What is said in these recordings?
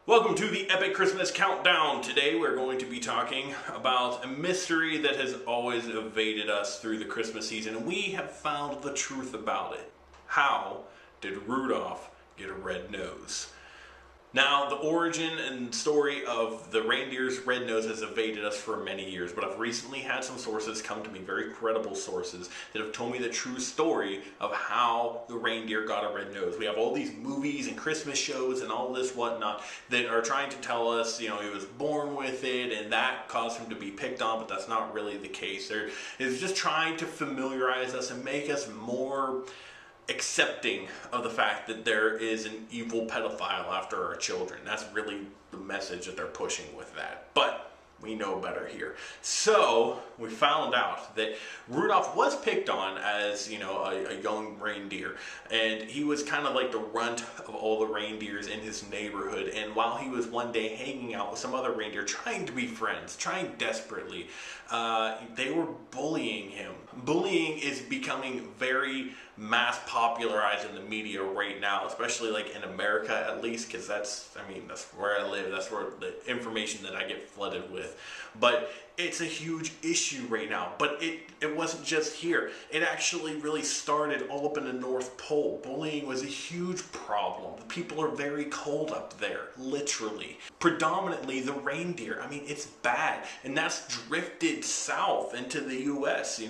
Welcome to the Epic Christmas Countdown. Today we're going to be talking about a mystery that has always evaded us through the Christmas season, and we have found the truth about it. How did Rudolph get a red nose? Now, the origin and story of the reindeer's red nose has evaded us for many years, but I've recently had some sources come to me, very credible sources, that have told me the true story of how the reindeer got a red nose. We have all these movies and Christmas shows and all this whatnot that are trying to tell us, he was born with it and that caused him to be picked on, but that's not really the case. It's just trying to familiarize us and make us more accepting of the fact that there is an evil pedophile after our children. That's really the message that they're pushing with that. But we know better here. So we found out that Rudolph was picked on as, a young reindeer. And he was kind of like the runt of all the reindeers in his neighborhood. And while he was one day hanging out with some other reindeer, trying to be friends, trying desperately, they were bullying him. Bullying is becoming very mass popularized in the media right now, especially like in America at least, because that's where I live, that's where the information that I get flooded with. But it's a huge issue right now. But it wasn't just here. It actually really started all up in the North Pole. Bullying was a huge problem. The people are very cold up there, literally. Predominantly the reindeer. It's bad. And that's drifted south into the US,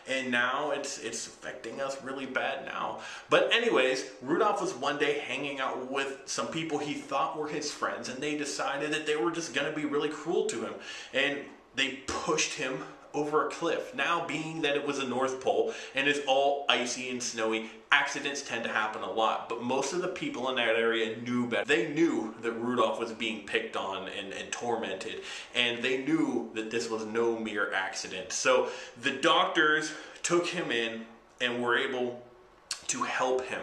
and now it's affecting us really bad now. But anyways, Rudolph was one day hanging out with some people he thought were his friends, and they decided that they were just going to be really cruel to him. And they pushed him over a cliff. Now, being that it was the North Pole and it's all icy and snowy, accidents tend to happen a lot. But most of the people in that area knew better. They knew that Rudolph was being picked on and tormented. And they knew that this was no mere accident. So the doctors took him in and were able to help him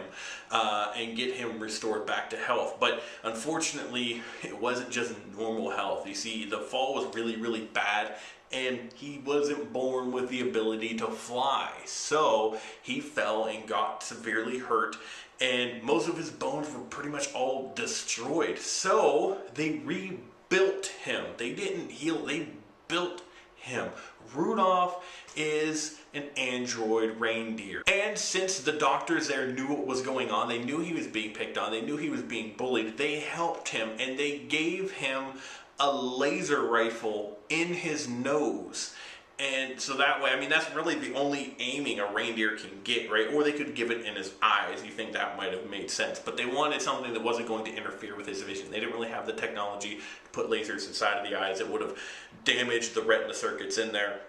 and get him restored back to health. But unfortunately, it wasn't just normal health. You see, the fall was really, really bad, and he wasn't born with the ability to fly. So he fell and got severely hurt, and most of his bones were pretty much all destroyed. So they rebuilt him. They didn't heal, they built him. Rudolph is an android reindeer. And since the doctors there knew what was going on, they knew he was being picked on, they knew he was being bullied, they helped him and they gave him a laser rifle in his nose. And so that way, that's really the only aiming a reindeer can get, right? Or they could give it in his eyes. You think that might have made sense. But they wanted something that wasn't going to interfere with his vision. They didn't really have the technology to put lasers inside of the eyes that would have damaged the retina circuits in there.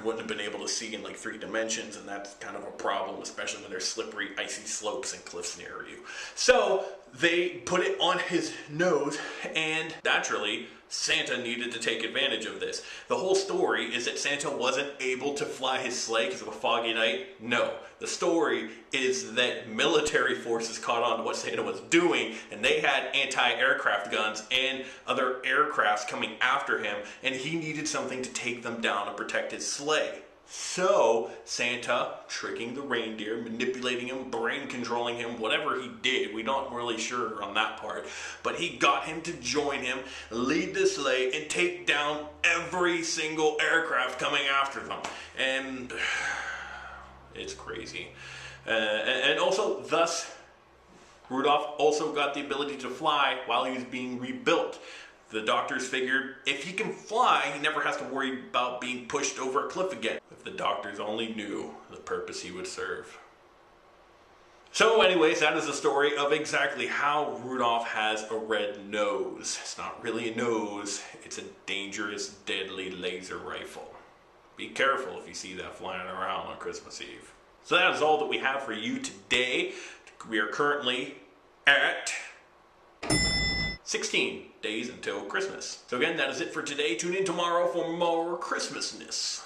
Wouldn't have been able to see in like 3 dimensions, and that's kind of a problem, especially when there's slippery, icy slopes and cliffs near you. So they put it on his nose, and naturally, Santa needed to take advantage of this. The whole story is that Santa wasn't able to fly his sleigh because of a foggy night. No. The story is that military forces caught on to what Santa was doing, and they had anti-aircraft guns and other aircrafts coming after him, and he needed something to take them down and protect his sleigh. So Santa, tricking the reindeer, manipulating him, brain controlling him, whatever he did, we're not really sure on that part, but he got him to join him, lead the sleigh, and take down every single aircraft coming after them. And it's crazy. And also, thus, Rudolph also got the ability to fly while he was being rebuilt. The doctors figured if he can fly, he never has to worry about being pushed over a cliff again. If the doctors only knew the purpose he would serve. So anyways, that is the story of exactly how Rudolph has a red nose. It's not really a nose, it's a dangerous, deadly laser rifle. Be careful if you see that flying around on Christmas Eve. So that is all that we have for you today. We are currently at 16 days until Christmas. So again, that is it for today. Tune in tomorrow for more Christmasness.